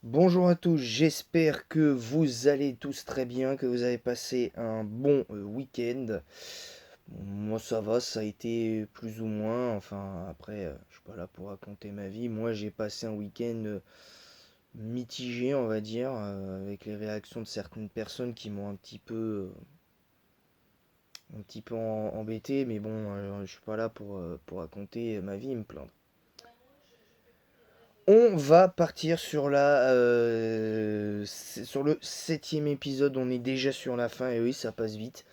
Bonjour à tous, j'espère que vous allez tous très bien, que vous avez passé un bon week-end. Moi ça va, ça a été plus ou moins, enfin après je suis pas là pour raconter ma vie. Moi j'ai passé un week-end mitigé on va dire, avec les réactions de certaines personnes qui m'ont un petit peu embêté, mais bon je suis pas là pour raconter ma vie et me plaindre. On va partir sur le septième épisode. On est déjà sur la fin et oui, ça passe vite.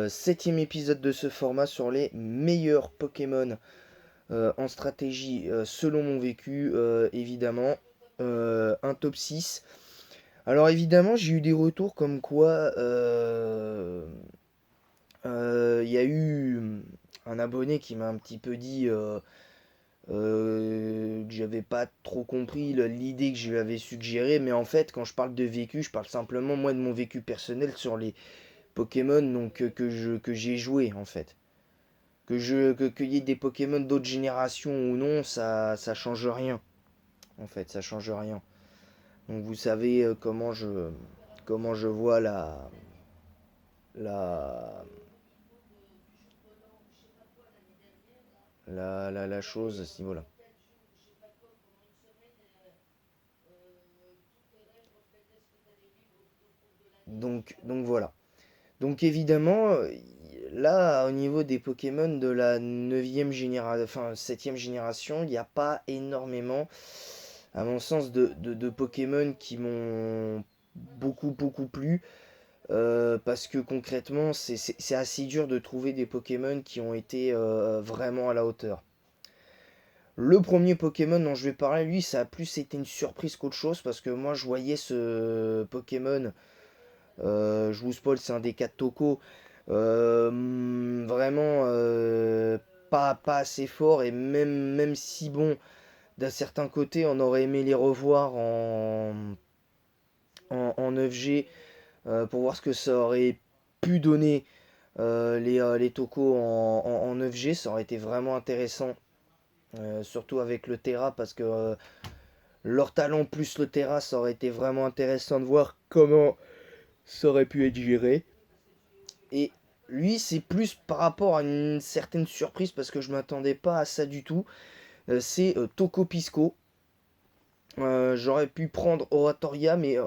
Septième épisode de ce format sur les meilleurs Pokémon en stratégie selon mon vécu, évidemment. Un top 6. Alors évidemment, j'ai eu des retours comme quoi il y a eu un abonné qui m'a un petit peu dit que j'avais pas trop compris l'idée que je lui avais suggérée, mais en fait, quand je parle de vécu, je parle simplement moi de mon vécu personnel sur les Pokémon donc que j'ai joué en fait. Qu'il y ait des Pokémon d'autres générations ou non, ça change rien. En fait, ça change rien. Donc vous savez comment je vois la la chose à ce niveau-là. Donc voilà. Donc évidemment, là, au niveau des Pokémon de la neuvième génération, enfin septième génération, il n'y a pas énormément, à mon sens, de Pokémon qui m'ont beaucoup plu. Parce que concrètement, c'est assez dur de trouver des Pokémon qui ont été vraiment à la hauteur. Le premier Pokémon dont je vais parler, lui, ça a plus été une surprise qu'autre chose, parce que moi, je voyais ce Pokémon. Je vous spoil, c'est un des 4 Toko. Vraiment pas assez fort. Et même si, bon, d'un certain côté, on aurait aimé les revoir en 9G pour voir ce que ça aurait pu donner les Toko en 9G. Ça aurait été vraiment intéressant. Surtout avec le Terra, parce que leur talent plus le Terra, ça aurait été vraiment intéressant de voir comment ça aurait pu être géré. Et lui, c'est plus par rapport à une certaine surprise parce que je m'attendais pas à ça du tout. C'est Toko Pisco. J'aurais pu prendre Oratoria, mais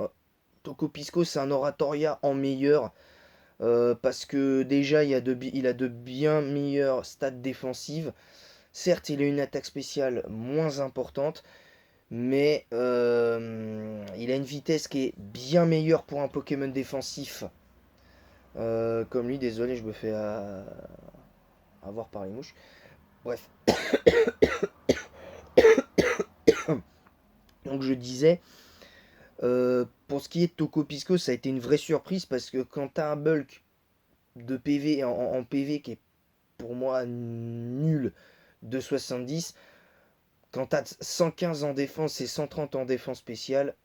Toko Pisco, c'est un Oratoria en meilleur. Parce que déjà, il a de bien meilleures stats défensives. Certes, il a une attaque spéciale moins importante, mais il a une vitesse qui est bien meilleure pour un Pokémon défensif. Comme lui, désolé, je me fais avoir par les mouches. Bref, donc je disais, pour ce qui est de Toko Pisco, ça a été une vraie surprise parce que quand t'as un bulk de PV en PV qui est pour moi nul de 70, quand t'as 115 en défense et 130 en défense spéciale,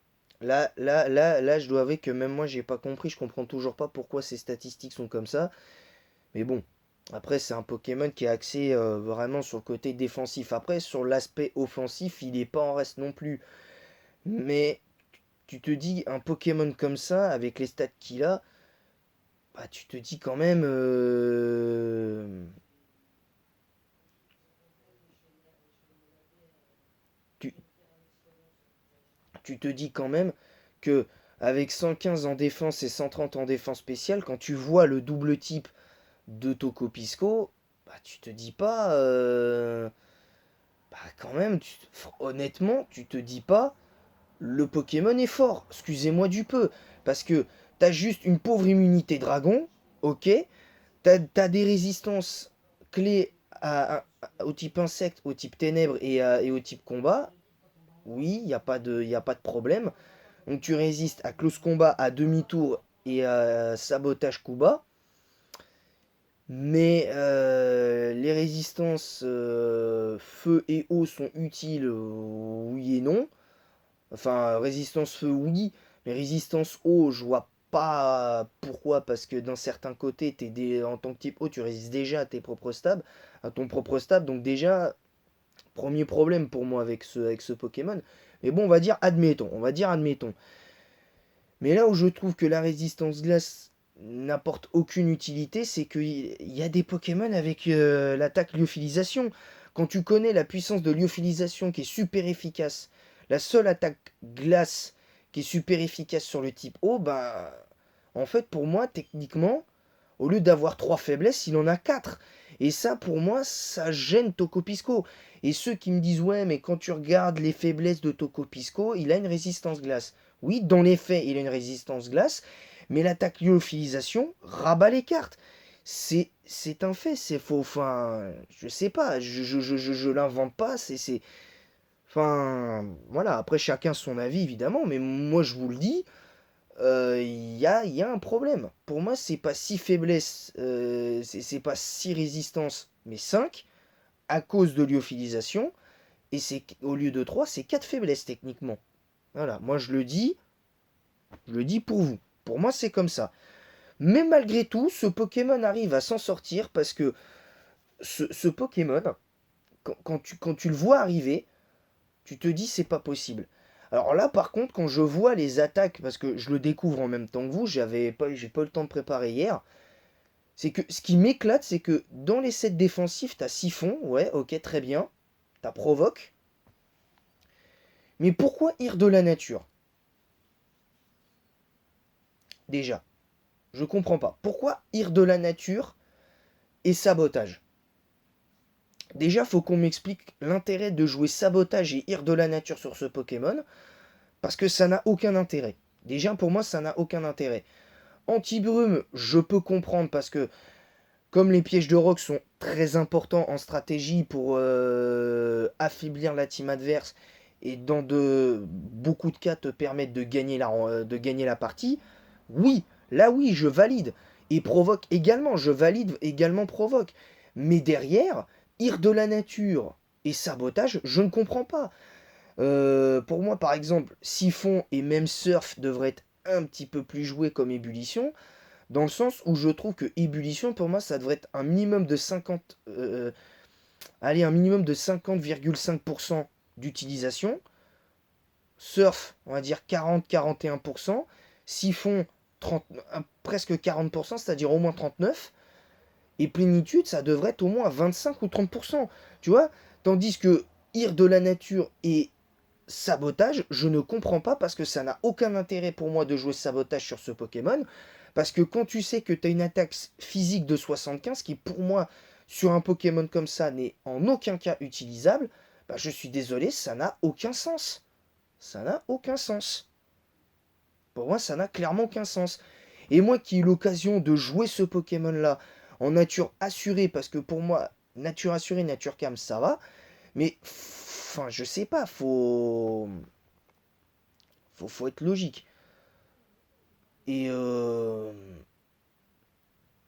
là, je dois avouer que même moi, j'ai pas compris, je comprends toujours pas pourquoi ces statistiques sont comme ça. Mais bon, après, c'est un Pokémon qui est axé vraiment sur le côté défensif. Après, sur l'aspect offensif, il est pas en reste non plus. Mais tu te dis, un Pokémon comme ça, avec les stats qu'il a, bah, tu te dis quand même. Tu, tu te dis quand même que avec 115 en défense et 130 en défense spéciale, quand tu vois le double type de Tokopisco, bah, tu te dis pas. Bah, quand même, honnêtement, tu te dis pas. Le Pokémon est fort, excusez-moi du peu. Parce que t'as juste une pauvre immunité dragon, ok. T'as des résistances clés au type insecte, au type ténèbres et au type combat. Oui, y a pas de problème. Donc tu résistes à close combat, à demi-tour et à sabotage coup bas. Mais les résistances feu et eau sont utiles, oui et non. Enfin, résistance feu, oui, mais résistance eau, je vois pas pourquoi, parce que d'un certain côté, en tant que type eau, tu résistes déjà à tes propres stabs, à ton propre stab, donc déjà, premier problème pour moi avec ce Pokémon. Mais bon, on va dire admettons. Mais là où je trouve que la résistance glace n'apporte aucune utilité, c'est qu'il y a des Pokémon avec l'attaque lyophilisation. Quand tu connais la puissance de lyophilisation qui est super efficace, la seule attaque glace qui est super efficace sur le type eau, ben en fait pour moi techniquement, au lieu d'avoir 3 faiblesses, il en a 4. Et ça pour moi, ça gêne Tokopisco. Et ceux qui me disent ouais mais quand tu regardes les faiblesses de Tokopisco, il a une résistance glace. Oui, dans les faits, il a une résistance glace, mais l'attaque lyophilisation rabat les cartes. C'est un fait, c'est faux. Enfin, je sais pas, je l'invente pas, c'est. Enfin, voilà, après chacun son avis évidemment, mais moi je vous le dis, il y a un problème. Pour moi, c'est pas 6 faiblesses, c'est pas 6 résistances, mais 5 à cause de lyophilisation, et c'est au lieu de 3 c'est 4 faiblesses techniquement. Voilà, moi je le dis pour vous. Pour moi, c'est comme ça. Mais malgré tout, ce Pokémon arrive à s'en sortir parce que ce Pokémon, quand tu le vois arriver, tu te dis c'est pas possible. Alors là, par contre, quand je vois les attaques, parce que je le découvre en même temps que vous, j'ai pas eu le temps de préparer hier, c'est que ce qui m'éclate, c'est que dans les sets défensifs, t'as Siphon, ouais, ok, très bien, t'as Provoque, mais pourquoi Ire de la nature? Déjà, je comprends pas. Pourquoi Ire de la nature et Sabotage? Déjà, faut qu'on m'explique l'intérêt de jouer Sabotage et Ire de la nature sur ce Pokémon, parce que ça n'a aucun intérêt. Déjà, pour moi, ça n'a aucun intérêt. Anti-brume, je peux comprendre, parce que comme les pièges de roc sont très importants en stratégie pour affaiblir la team adverse, et dans beaucoup de cas te permettent de gagner la partie, oui, là oui, je valide. Et provoque également, je valide également provoque. Mais derrière, ire de la nature et sabotage, je ne comprends pas. Pour moi, par exemple, Siphon et même Surf devraient être un petit peu plus joués comme ébullition, dans le sens où je trouve que ébullition, pour moi, ça devrait être un minimum de 50, allez, un minimum de 50,5% d'utilisation. Surf, on va dire 40-41%. Siphon, 30, presque 40%, c'est-à-dire au moins 39%. Et plénitude, ça devrait être au moins 25 ou 30%. Tu vois? Tandis que ire de la nature et sabotage, je ne comprends pas parce que ça n'a aucun intérêt pour moi de jouer sabotage sur ce Pokémon. Parce que quand tu sais que tu as une attaque physique de 75, qui pour moi, sur un Pokémon comme ça, n'est en aucun cas utilisable, bah je suis désolé, ça n'a aucun sens. Ça n'a aucun sens. Pour moi, ça n'a clairement aucun sens. Et moi qui ai eu l'occasion de jouer ce Pokémon-là en nature assurée, parce que pour moi, nature assurée, nature calme, ça va. Mais, enfin, je sais pas, faut être logique. Et, euh,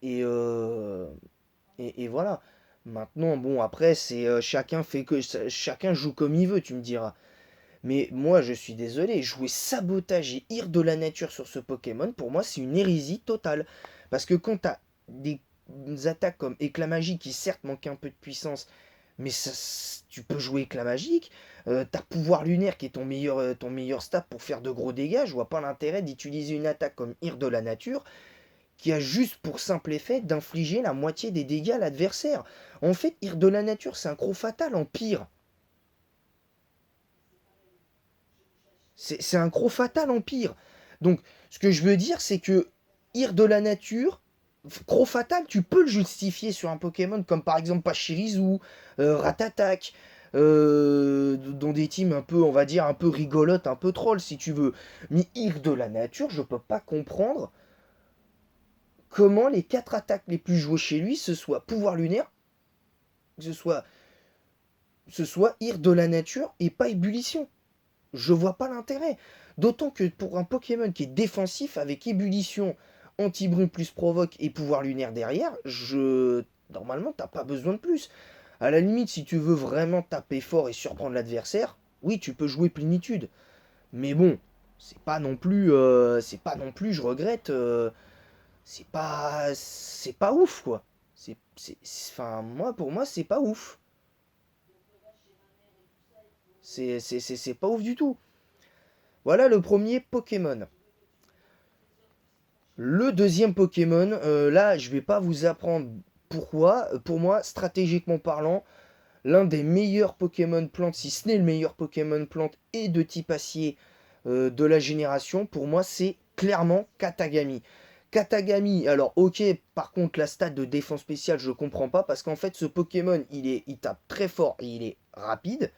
et, euh, et voilà. Maintenant, bon, après, c'est chacun joue comme il veut, tu me diras. Mais moi, je suis désolé, jouer sabotage et ire de la nature sur ce Pokémon, pour moi, c'est une hérésie totale. Parce que quand t'as des attaques comme éclat magique qui certes manquent un peu de puissance, mais ça, tu peux jouer éclat magique. T'as pouvoir lunaire qui est ton meilleur stat pour faire de gros dégâts. Je vois pas l'intérêt d'utiliser une attaque comme ire de la nature qui a juste pour simple effet d'infliger la moitié des dégâts à l'adversaire. En fait, ire de la nature, c'est un croc fatal en pire. C'est un croc fatal en pire. Donc, ce que je veux dire, c'est que ire de la nature, croc fatal, tu peux le justifier sur un Pokémon comme par exemple Pachirisu, Ratatak, dans des teams un peu, on va dire, un peu rigolotes, un peu troll si tu veux. Mais ire de la nature, je peux pas comprendre comment les 4 attaques les plus jouées chez lui, ce soit pouvoir lunaire, ce soit, ce soit ire de la nature et pas ébullition. Je vois pas l'intérêt. D'autant que pour un Pokémon qui est défensif avec ébullition, anti-brume plus provoque et pouvoir lunaire derrière, normalement t'as pas besoin de plus. À la limite, si tu veux vraiment taper fort et surprendre l'adversaire, oui, tu peux jouer plénitude. Mais bon, c'est pas non plus, je regrette, c'est pas ouf quoi. Enfin, moi, pour moi, c'est pas ouf. C'est pas ouf du tout. Voilà le premier Pokémon. Le deuxième Pokémon, là, je vais pas vous apprendre pourquoi. Pour moi, stratégiquement parlant, l'un des meilleurs Pokémon plantes, si ce n'est le meilleur Pokémon plante et de type acier de la génération, pour moi, c'est clairement Katagami. Katagami, alors ok, par contre, la stat de défense spéciale, je comprends pas, parce qu'en fait, ce Pokémon, il tape très fort et il est rapide,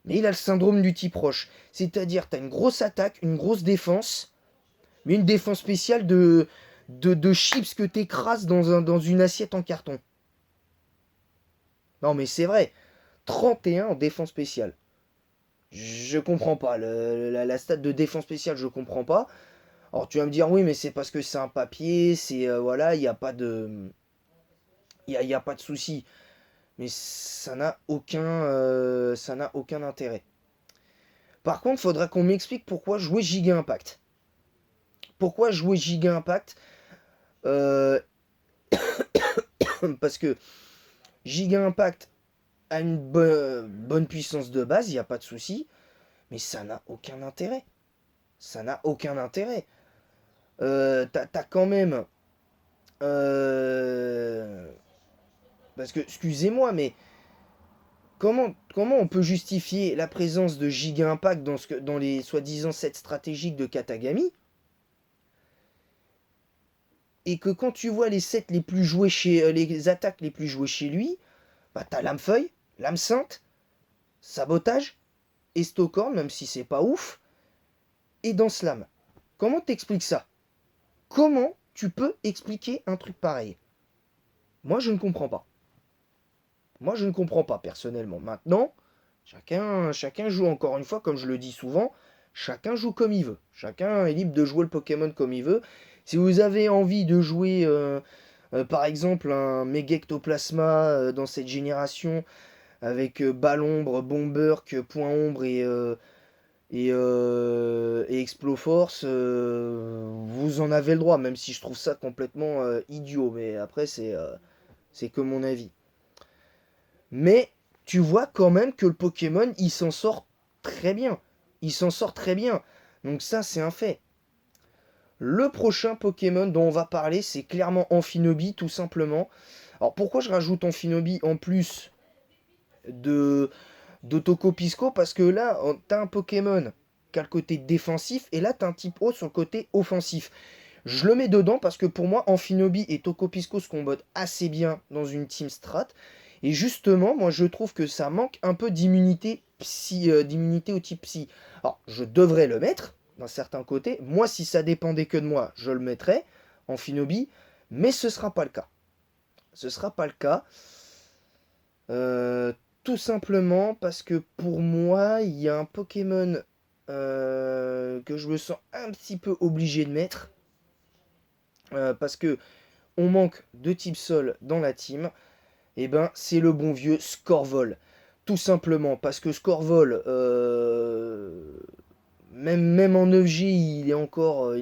mais il a le syndrome du type roche. C'est-à-dire, tu as une grosse attaque, une grosse défense, mais une défense spéciale de chips que tu écrases dans une assiette en carton. Non, mais c'est vrai. 31 en défense spéciale. Je comprends pas. La stat de défense spéciale, je comprends pas. Alors tu vas me dire, oui, mais c'est parce que c'est un papier, c'est voilà, il n'y a pas de. Y a pas de souci. Mais ça n'a aucun intérêt. Par contre, il faudra qu'on m'explique pourquoi jouer Giga Impact. Pourquoi jouer Giga Impact Euh, Parce que Giga Impact a une bonne puissance de base, il n'y a pas de souci. Mais ça n'a aucun intérêt. Ça n'a aucun intérêt. T'as quand même. euh, Parce que, excusez-moi, mais comment on peut justifier la présence de Giga Impact dans les soi-disant sets stratégiques de Katagami et que quand tu vois les sets les plus joués les attaques les plus jouées chez lui, bah t'as Lame Feuille, Lame Sainte, Sabotage, Estocorn, même si c'est pas ouf, et Danse Lame. Comment t'expliques ça? Comment tu peux expliquer un truc pareil? Moi, je ne comprends pas. Moi, je ne comprends pas, personnellement. Maintenant, chacun joue, encore une fois, comme je le dis souvent, chacun joue comme il veut. Chacun est libre de jouer le Pokémon comme il veut. Si vous avez envie de jouer, par exemple, un Megectoplasma dans cette génération, avec Ballombre, Bomberk, Point Ombre et Exploforce, vous en avez le droit, même si je trouve ça complètement idiot. Mais après, c'est que mon avis. Mais tu vois quand même que le Pokémon, il s'en sort très bien. Il s'en sort très bien. Donc ça, c'est un fait. Le prochain Pokémon dont on va parler, c'est clairement Amphinobi, tout simplement. Alors pourquoi je rajoute Amphinobi en plus de, de Tokopisco? Parce que là, t'as un Pokémon qui a le côté défensif, et là, t'as un type haut sur le côté offensif. Je le mets dedans parce que pour moi, Amphinobi et Tokopisco se combattent assez bien dans une team strat. Et justement, moi je trouve que ça manque un peu d'immunité d'immunité au type psy. Alors, je devrais le mettre d'un certain côté. Moi, si ça dépendait que de moi, je le mettrais, Amphinobi, mais ce sera pas le cas. Ce sera pas le cas. Tout simplement parce que pour moi, il y a un Pokémon que je me sens un petit peu obligé de mettre. Parce que on manque de type sol dans la team. Et ben c'est le bon vieux Scorvol. Tout simplement parce que Scorvol, même en 9G, il est encore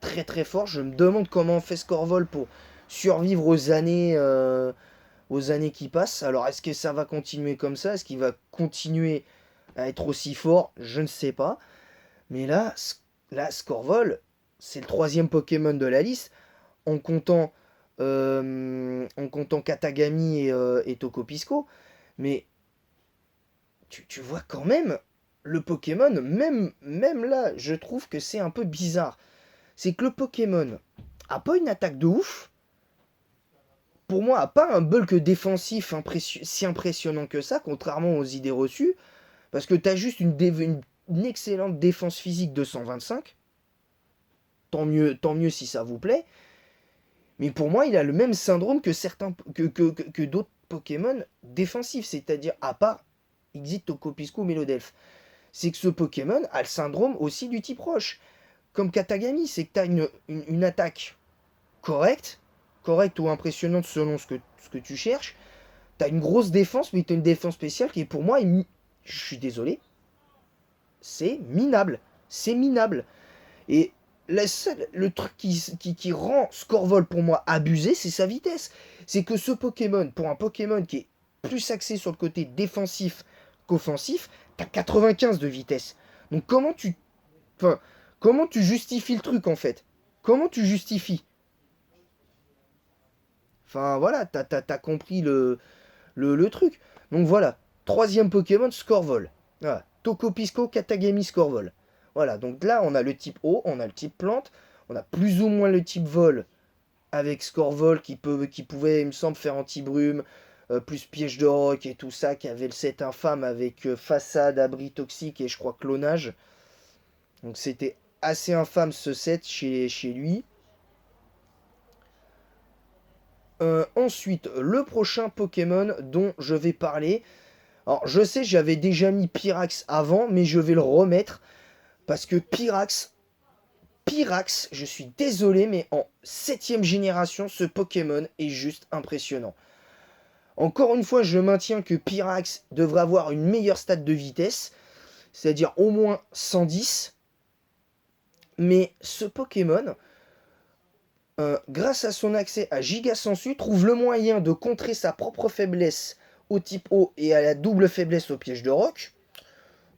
très très fort. Je me demande comment fait Scorvol pour survivre aux années qui passent. Alors est-ce que ça va continuer comme ça? Est-ce qu'il va continuer à être aussi fort? Je ne sais pas. Mais là Scorvol, c'est le troisième Pokémon de la liste en comptant Katagami et Tokopisco. Mais tu vois quand même, le Pokémon, même là, je trouve que c'est un peu bizarre. C'est que le Pokémon a pas une attaque de ouf. Pour moi, a pas un bulk défensif si impressionnant que ça, contrairement aux idées reçues. Parce que tu as juste une excellente défense physique de 125. Tant mieux si ça vous plaît. Mais pour moi, il a le même syndrome que que d'autres Pokémon défensifs, c'est-à-dire à part Exit, Tokopisco, Mélodelph. C'est que ce Pokémon a le syndrome aussi du type roche. Comme Katagami, c'est que tu as une attaque correcte ou impressionnante selon ce que tu cherches. Tu as une grosse défense, mais tu as une défense spéciale qui pour moi, je suis désolé, c'est minable. C'est minable. Et le truc qui rend Scorvol pour moi abusé, c'est sa vitesse. C'est que ce Pokémon, pour un Pokémon qui est plus axé sur le côté défensif qu'offensif, t'as 95 de vitesse. Donc enfin, comment tu justifies le truc en fait? Comment tu justifies? Enfin voilà, t'as compris le truc. Donc voilà, troisième Pokémon, Scorvol. Voilà. Tokopisco, Katagami, Scorvol. Voilà, donc là on a le type eau, on a le type plante, on a plus ou moins le type vol avec Scorvol qui pouvait, il me semble, faire anti-brume, plus piège de roc et tout ça, qui avait le set infâme avec façade, abri toxique et je crois clonage. Donc c'était assez infâme ce set chez lui. Ensuite, le prochain Pokémon dont je vais parler. Alors, je sais, j'avais déjà mis Pyrax avant, mais je vais le remettre. Parce que Pyrax, je suis désolé, mais en 7ème génération, ce Pokémon est juste impressionnant. Encore une fois, je maintiens que Pyrax devrait avoir une meilleure stat de vitesse, c'est-à-dire au moins 110. Mais ce Pokémon, grâce à son accès à Giga Sensu, trouve le moyen de contrer sa propre faiblesse au type eau et à la double faiblesse au piège de roc.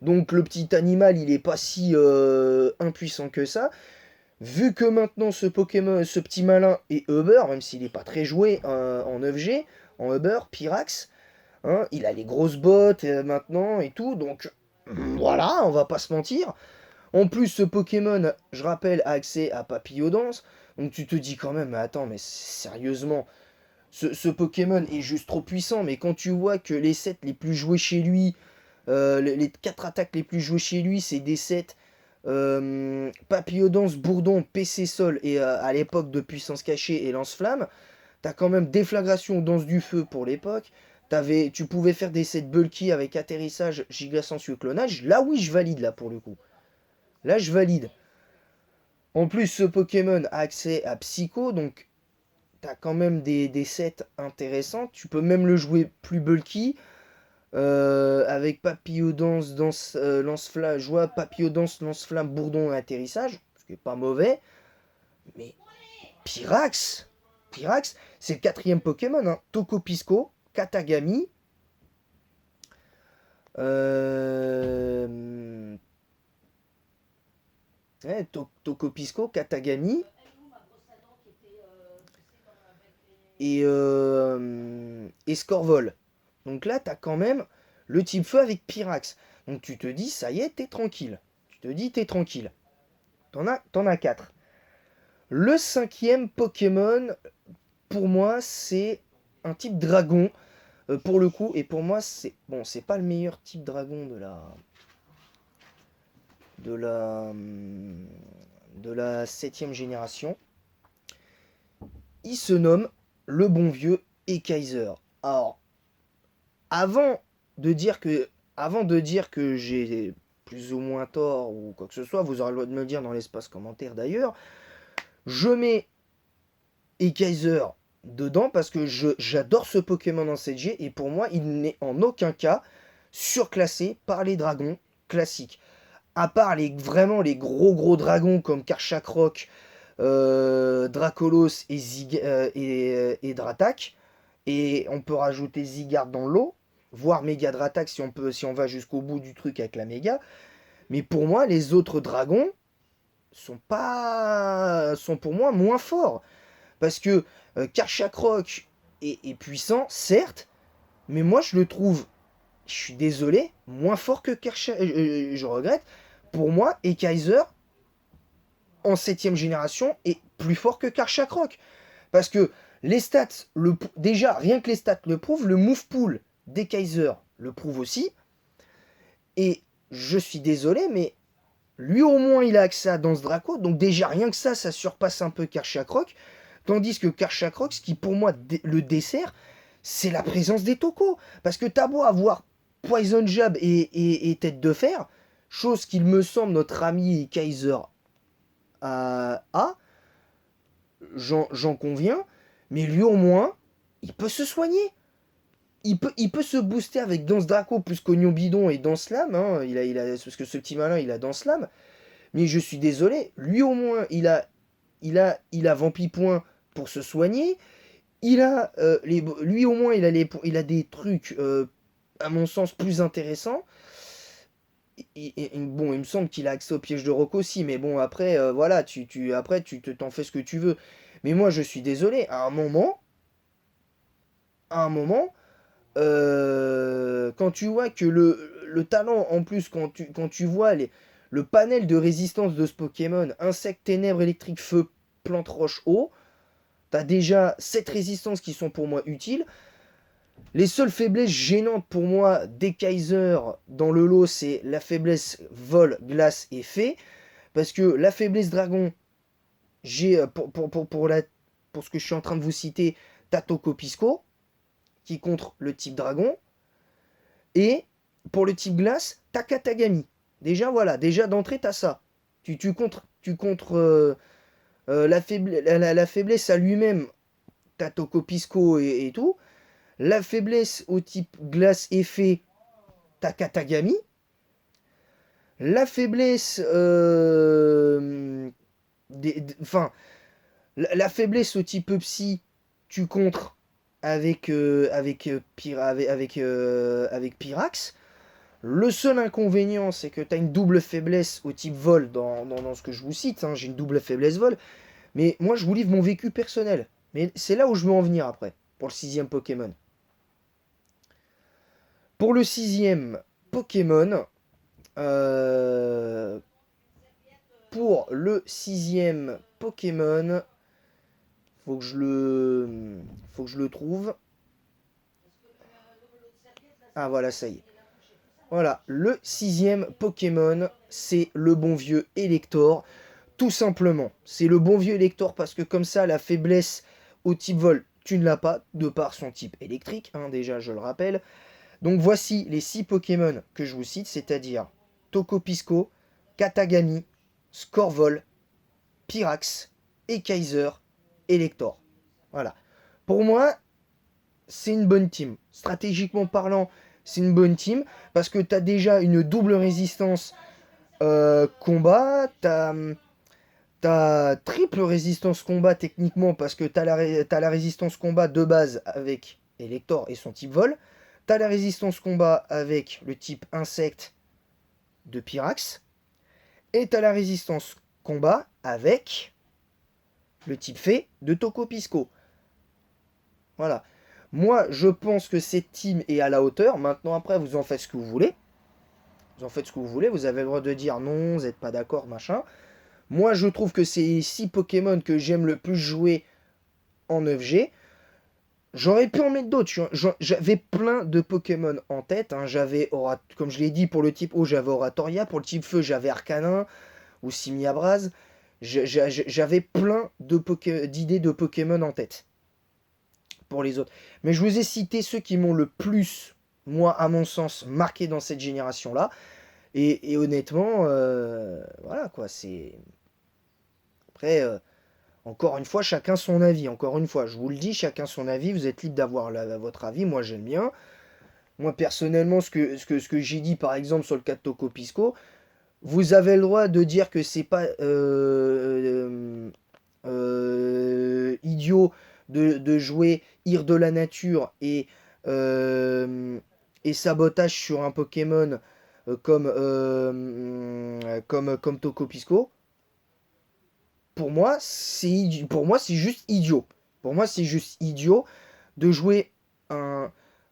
Donc le petit animal, il est pas si impuissant que ça. Vu que maintenant ce Pokémon, ce petit malin est Uber, même s'il n'est pas très joué en 9G, en Uber, Pyrax, hein, il a les grosses bottes maintenant et tout, donc voilà, on va pas se mentir. En plus, ce Pokémon, je rappelle, a accès à Papillodance, donc tu te dis quand même, mais attends, mais sérieusement, ce Pokémon est juste trop puissant, mais quand tu vois que les sets les plus joués chez lui, les 4 attaques les plus jouées chez lui, c'est des sets Papillodance, Bourdon, PC Sol et à l'époque de Puissance Cachée et Lance-Flamme. T'as quand même Déflagration, Danse du Feu pour l'époque. Tu pouvais faire des sets bulky avec atterrissage, gigasensu, clonage. Là oui, je valide là pour le coup. Là je valide. En plus, ce Pokémon a accès à Psycho, donc t'as quand même des sets intéressants. Tu peux même le jouer plus bulky. Avec Papillodance, lance-flamme, joie, Papillodance, lance-flamme, bourdon et atterrissage, ce qui est pas mauvais. Mais Pyrax, c'est le quatrième Pokémon, hein. Tokopisco, Katagami, Tokopisco, Katagami et Scorvol. Donc là, t'as quand même le type feu avec Pyrax. Donc tu te dis, ça y est, t'es tranquille. Tu te dis, t'es tranquille. T'en as 4. Le cinquième Pokémon, pour moi, c'est un type dragon. Pour le coup, et pour moi, c'est bon, c'est pas le meilleur type dragon de la 7ème génération. Il se nomme le bon vieux Ekaiser. Alors, avant de dire que j'ai plus ou moins tort ou quoi que ce soit, vous aurez le droit de me le dire dans l'espace commentaire d'ailleurs, je mets Ekaiser dedans parce que j'adore ce Pokémon en 7G et pour moi, il n'est en aucun cas surclassé par les dragons classiques. À part vraiment les gros dragons comme Karchakroc, Dracolos et Dratak. Et on peut rajouter Zygarde dans l'eau, voire Méga Dratak si on va jusqu'au bout du truc avec la méga. Mais pour moi, les autres dragons sont pour moi moins forts. Parce que Karchakroc est puissant, certes, mais moi je le trouve, je suis désolé, moins fort que Karchakroc. Je regrette. Pour moi, Ekaiser, en 7ème génération, est plus fort que Karchakroc. Parce que les stats, déjà, rien que les stats le prouvent, le move pool des Kaiser le prouve aussi. Et je suis désolé, mais lui au moins il a accès à Danse Draco, donc déjà rien que ça surpasse un peu Karchakroc. Tandis que Karchakroc, ce qui pour moi le dessert, c'est la présence des tokos. Parce que t'as beau avoir Poison Jab et Tête de Fer, chose qu'il me semble notre ami Kaiser a, j'en conviens, mais lui au moins, il peut se soigner. Il peut se booster avec Danse Draco plus qu'Oignon Bidon et Danse Lame. Hein. Parce que ce petit malin, il a Danse Lame. Mais je suis désolé, lui au moins, il a Vampipoint pour se soigner. Lui au moins, il a des trucs, à mon sens, plus intéressants. Bon, il me semble qu'il a accès au piège de Rock aussi, mais bon, après, voilà, après, t'en fais ce que tu veux. Mais moi, je suis désolé, à un moment, quand tu vois que le talent, en plus, quand tu vois le panel de résistance de ce Pokémon, insecte, ténèbres, électrique, feu, plante, roche, eau, t'as déjà 7 résistances qui sont pour moi utiles. Les seules faiblesses gênantes pour moi des Kaiser dans le lot, c'est la faiblesse vol, glace et fée. Parce que la faiblesse dragon, j'ai pour ce que je suis en train de vous citer, Tatoko Pisco, qui contre le type dragon. Et pour le type glace, t'as Katagami. Déjà, voilà, déjà d'entrée, t'as ça. Tu contres la faiblesse à lui-même, t'as Toko Pisco et tout. La faiblesse au type glace et fée, t'as Katagami. La faiblesse. Enfin, la faiblesse au type psy, tu contres avec Pyrax. Le seul inconvénient, c'est que tu as une double faiblesse au type vol dans ce que je vous cite. Hein, j'ai une double faiblesse vol. Mais moi, je vous livre mon vécu personnel. Mais c'est là où je veux en venir après, pour le 6ème Pokémon. Pour le 6ème Pokémon, euh, pour le 6ème Pokémon, faut que je le, faut que je le trouve. Ah voilà, ça y est. Voilà, le 6ème Pokémon, c'est le bon vieux Elector. Tout simplement, c'est le bon vieux Elector parce que comme ça, la faiblesse au type vol, tu ne l'as pas, de par son type électrique, hein, déjà je le rappelle. Donc voici les 6 Pokémon que je vous cite, c'est-à-dire Tokopisco, Katagami, Scorvol, Pyrax, Kaiser, Elector. Voilà. Pour moi, c'est une bonne team. Stratégiquement parlant, c'est une bonne team parce que tu as déjà une double résistance combat, t'as triple résistance combat techniquement parce que t'as la résistance combat de base avec Elector et son type vol. T'as la résistance combat avec le type insecte de Pyrax. Et t'as la résistance combat avec le type fée de Tokopisco. Voilà. Moi, je pense que cette team est à la hauteur. Maintenant, après, vous en faites ce que vous voulez. Vous en faites ce que vous voulez. Vous avez le droit de dire non, vous n'êtes pas d'accord, machin. Moi, je trouve que c'est les 6 Pokémon que j'aime le plus jouer en 9G. J'aurais pu en mettre d'autres. J'avais plein de Pokémon en tête. Hein. Comme je l'ai dit, pour le type eau, j'avais Oratoria. Pour le type feu, j'avais Arcanin ou Simiabras. J'avais plein d'idées de Pokémon en tête pour les autres. Mais je vous ai cité ceux qui m'ont le plus, moi, à mon sens, marqué dans cette génération-là. Et honnêtement, voilà quoi, c'est. Après, encore une fois, chacun son avis. Encore une fois, je vous le dis, chacun son avis. Vous êtes libre d'avoir votre avis. Moi, j'ai le mien. Moi, personnellement, ce que j'ai dit, par exemple, sur le cas de Toko Pisco, vous avez le droit de dire que c'est pas idiot de jouer Ire de la nature et sabotage sur un Pokémon comme Toko Pisco. Pour moi, c'est juste idiot. Pour moi, c'est juste idiot de jouer un,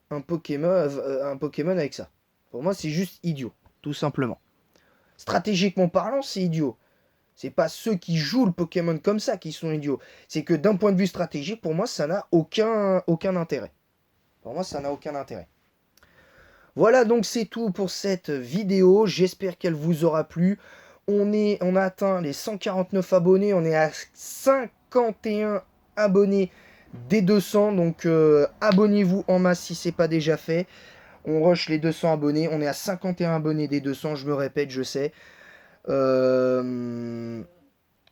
un Pokémon avec ça. Pour moi, c'est juste idiot, tout simplement. Stratégiquement parlant, c'est idiot. C'est pas ceux qui jouent le Pokémon comme ça qui sont idiots. C'est que d'un point de vue stratégique, pour moi, ça n'a aucun intérêt. Pour moi, ça n'a aucun intérêt. Voilà, donc c'est tout pour cette vidéo. J'espère qu'elle vous aura plu. On a atteint les 149 abonnés. On est à 51 abonnés des 200. Donc abonnez-vous en masse si ce n'est pas déjà fait. On rush les 200 abonnés. On est à 51 abonnés des 200. Je me répète, je sais. On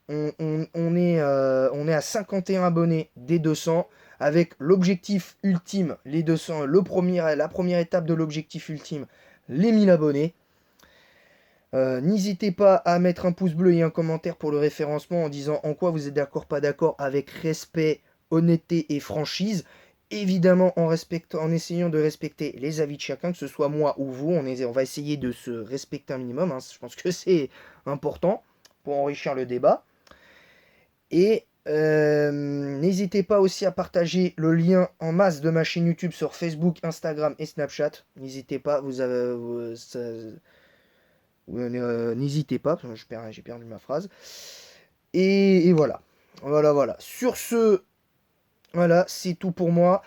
est à 51 abonnés des 200 avec l'objectif ultime, les 200, la première étape de l'objectif ultime, les 1000 abonnés. N'hésitez pas à mettre un pouce bleu et un commentaire pour le référencement en disant en quoi vous êtes d'accord, pas d'accord, avec respect, honnêteté et franchise. évidemment en essayant de respecter les avis de chacun, que ce soit moi ou vous. On va essayer de se respecter un minimum, hein. Je pense que c'est important pour enrichir le débat. Et n'hésitez pas aussi à partager le lien en masse de ma chaîne YouTube sur Facebook, Instagram et Snapchat. N'hésitez pas, n'hésitez pas, parce que j'ai perdu ma phrase. Et voilà. Voilà. Sur ce, voilà, c'est tout pour moi.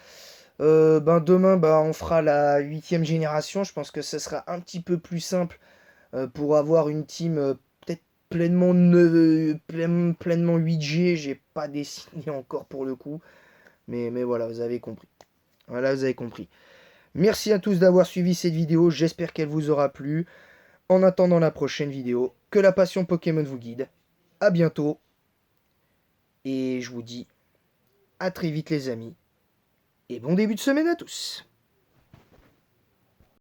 Demain, on fera la 8e génération. Je pense que ce sera un petit peu plus simple pour avoir une team peut-être pleinement 8G. J'ai pas dessiné encore pour le coup. Mais voilà, vous avez compris. Voilà, vous avez compris. Merci à tous d'avoir suivi cette vidéo. J'espère qu'elle vous aura plu. En attendant la prochaine vidéo, que la passion Pokémon vous guide. À bientôt. Et je vous dis à très vite les amis. Et bon début de semaine à tous.